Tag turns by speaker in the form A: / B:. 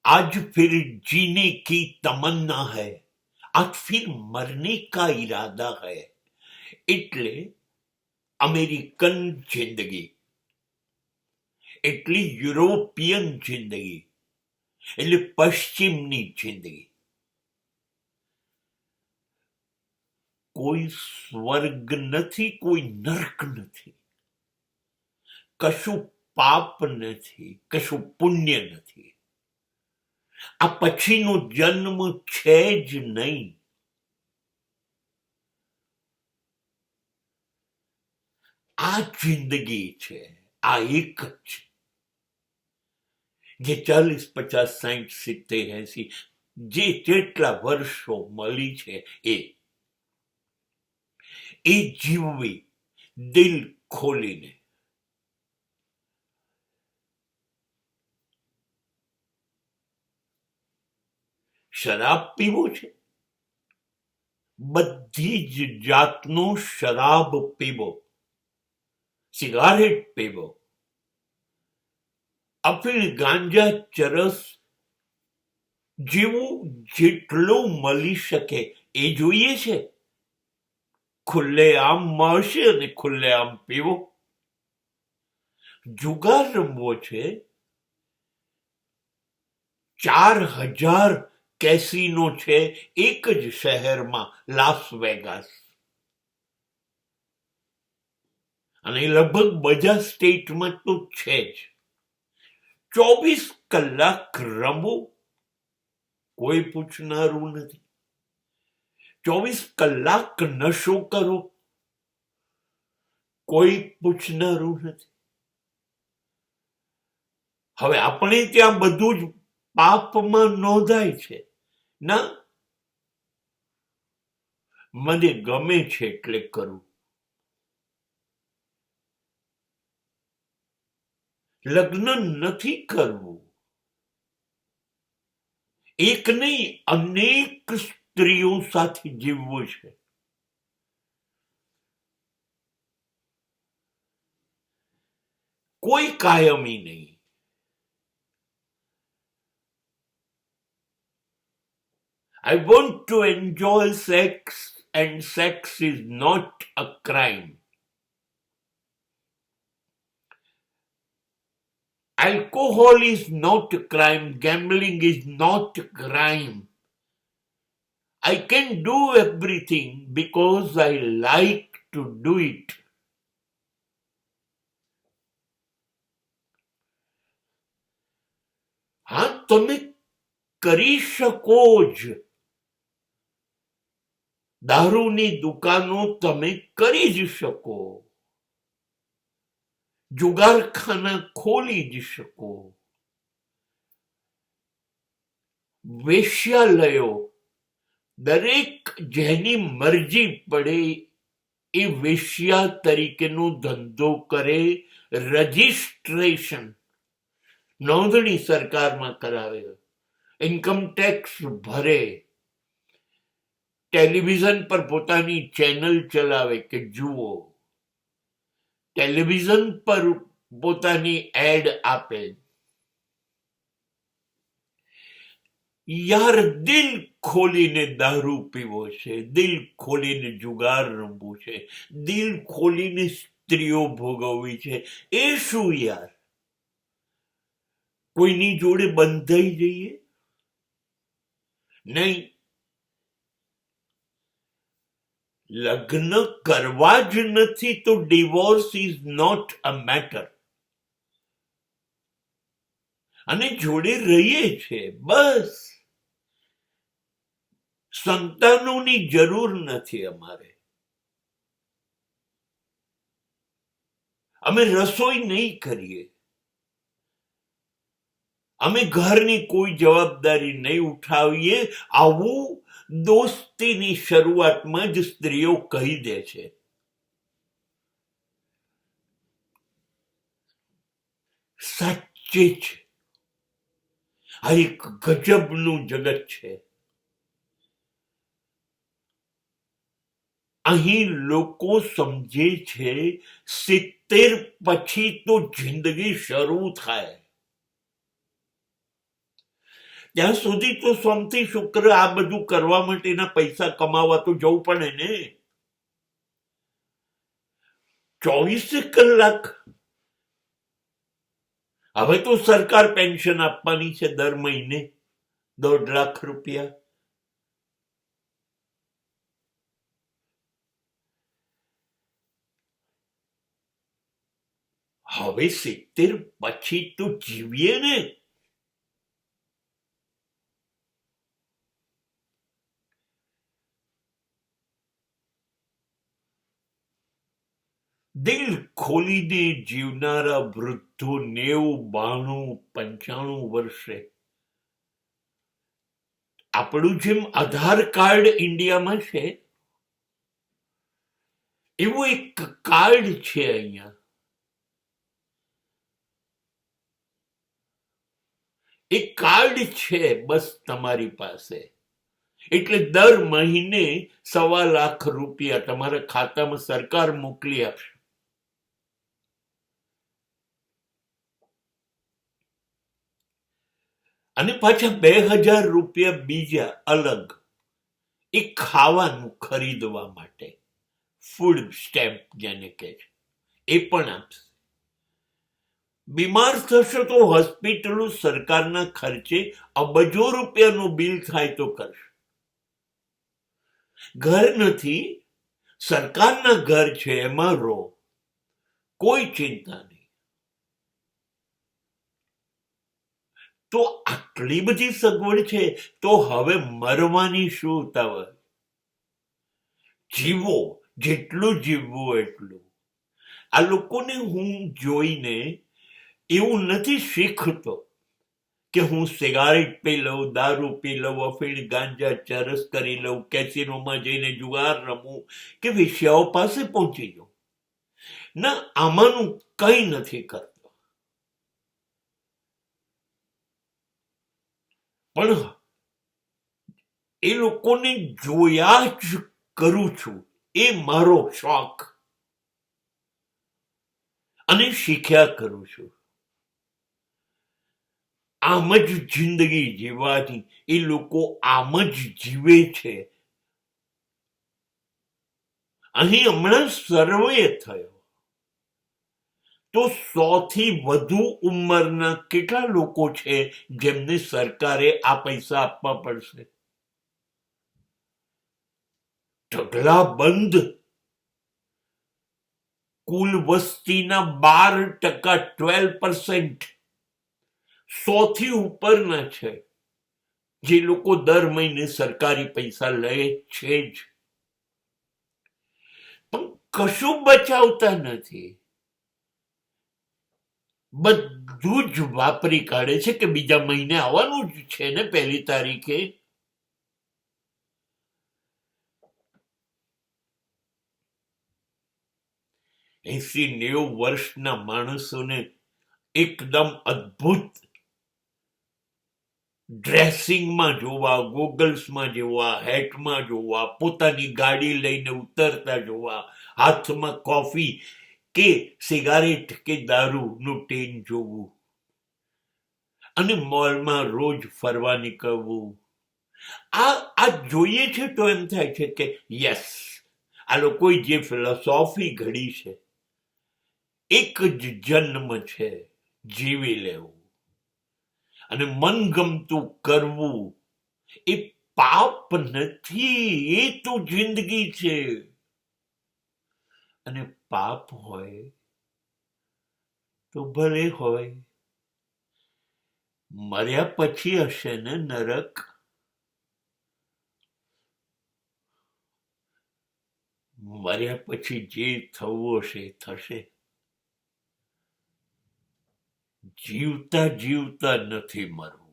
A: आज फिर जीने की तमन्ना है, आज फिर मरने का इरादा है. એટલે અમેરિકન જિંદગી, એટલી યુરોપિયન જિંદગી, એટલે પશ્ચિમની જિંદગી. કોઈ સ્વર્ગ નથી, કોઈ નર્ક નથી, કશું પાપ નથી, કશું પુણ્ય નથી. આ પછીનો જન્મ છે જ નહીં. આ જિંદગી છે, આ એક જ, જે 40, 50, 60, 70, 80 જે જેટલા વર્ષો મળી છે એ જીવવી દિલ ખોલીને. શરાબ પીવો છે, બધી જ જાતનો શરાબ પીવો, સિગારેટ પીવો, અફીણ, ગાંજા, ચરસ જેવું જેટલું મળી શકે એ જોઈએ છે. ખુલ્લેઆમ મળશે અને ખુલ્લેઆમ પીવો. જુગાર રમવો છે, 4000 કેસિનો છે એક જ શહેરમાં, લાસ વેગાસ, અને લગભગ બધા સ્ટેટમાં તો છે જ. 24 કલાક રમો, કોઈ પૂછનારું નથી. 24 કલાક નશો કરો, કોઈ પૂછનારું નથી. હવે આપણે ત્યાં બધું જ પાપમાં નોંધાય છે. ના, મને ગમે છે એટલે કરું. લગ્ન નથી કરવું, એક નહીં અનેક સ્ત્રીઓ સાથે જીવવું છે. કોઈ કાયમી નહીં. I want to enjoy sex and sex is not a crime. Alcohol is not a crime. Gambling is not a crime. I can do everything because I like to do it. હા, તમે કરી શકો જ. દારૂની દુકાનો તમે કરી જ શકો, જુગારખાના ખોલી જ શકો, વેશ્યાલયો દરેક જેની મરજી પડે એ વેશ્યા તરીકેનો ધંધો કરે, રજિસ્ટ્રેશન, નોંધણી સરકારમાં કરાવે, ઇન્કમ ટેક્સ ભરે, ટેલિવિઝન પર પોતાની ચેનલ ચલાવે કે જુઓ, ટેલિવિઝન પર પોતાની એડ આપે. યાર, દિલ ખોલીને દારૂ પીવો છે, દિલ ખોલીને જુગાર રમવું છે, દિલ ખોલીને સ્ત્રીઓ ભોગવવી છે. એ શું યાર, કોઈની જોડે બંધાઈ જઈએ? નહીં, લગ્ન કરવા જ નથી તો divorce is not a matter. અને જોડે રહીએ છે, બસ. સંતાનોની જરૂર નથી અમારે. અમે રસોઈ નહીં કરીએ, અમે ઘરની કોઈ જવાબદારી નહીં ઉઠાવીએ. આવું દોસ્તીની શરૂઆતમાં જ સ્ત્રીઓ કહી દે છે. સાચે જ આ એક ગજબનું જગત છે. અહીં લોકો સમજે છે 70 પછી તો જિંદગી શરૂ થાય. ત્યાં સુધી તો સોમથી શુક્ર આ બધું કરવા માટેના પૈસા કમાવા તો જવું પડે ને. 24 કલાક. હવે તો સરકાર પેન્શન આપવાની છે દર મહિને 1.5 લાખ રૂપિયા. હવે 70 પછી તો જીવીએ ને. દિલ ખોલીને જીવનારા વૃદ્ધો 90, 92, 95 વર્ષે આપણું જેમ આધાર કાર્ડ ઇન્ડિયામાં છે એવું એક કાર્ડ છે અહીંયા. એક કાર્ડ છે બસ તમારી પાસે, એટલે દર મહિને 1.25 લાખ રૂપિયા તમારા ખાતામાં સરકાર મોકલી આપશે. અને પાછા 2000 રૂપિયા બીજા અલગ એ ખાવાનું ખરીદવા માટે, ફૂડ સ્ટેમ્પ જેને કહે છે, એ પણ આપશે. બીમાર થશો તો હોસ્પિટલો સરકારના ખર્ચે અબજો રૂપિયાનું બિલ થાય તો કરશે. ઘર નથી, સરકારના ઘર છે, એમાં રહો, કોઈ ચિંતા નહીં. તો આટલી બધી સગવડ છે તો હવે મરવાની શું ઉતાવળ? જીવો, જેટલું જીવવું એટલું. આ લોકોને હું જોઈને એવું નથી શીખતો કે હું સિગારેટ પી લઉં, દારૂ પી લઉં, અફીણ ગાંજા ચરસ કરી લઉં, કેસિનોમાં જઈને જુગાર રમું કે વેશ્યાઓ પાસે પહોંચી જાઉં. ના, આમાંનું કંઈ નથી કરતો. પણ એ લોકોને જોયા જ કરું છું, એ મારો શોખ, અને શીખ્યા કરું છું. આમ જ જિંદગી જીવવાની એ લોકો આમ જ જીવે છે. અહીં હમણાં સર્વે થયો તો 100 થી વધુ ઉંમરના કેટલા લોકો છે જેમને સરકારે આ પૈસા આપવા પડશે? ઢગલા બંધ. કુલ વસ્તીના 12%, 12%, 100 થી ઉપરના છે જે લોકો દર મહિને સરકારી પૈસા લે છે જ, પણ કશું બચાવતા નથી. બધું જ વાપરી કાઢે છે કે બીજા મહિને આવવાનું જ છે ને 1 તારીખે. એસી 90 વર્ષના માણસોને એકદમ અદ્ભુત ડ્રેસિંગમાં જોવા, ગોગલ્સમાં જોવા, હેટમાં જોવા, પોતાની ગાડી લઈને ઉતરતા જોવા, હાથમાં કોફી કે સિગારેટ કે દારૂનું ટેન જોવું, અને મોલમાં રોજ ફરવા નીકળવું. આ જોઈએ છે તો એમ થાય છે કે યસ, આ લોકોએ જે ફિલોસોફી ઘડી છે, એક જ જન્મ છે, જીવી લેવું અને મનગમતું કરવું એ પાપ નથી, એ તો જિંદગી છે. અને પાપ હોય તો ભલે હોય, મર્યા પછી હશે ને નરક. મર્યા પછી જે થવું હશે થશે. જીવતા જીવતા નથી મરવું.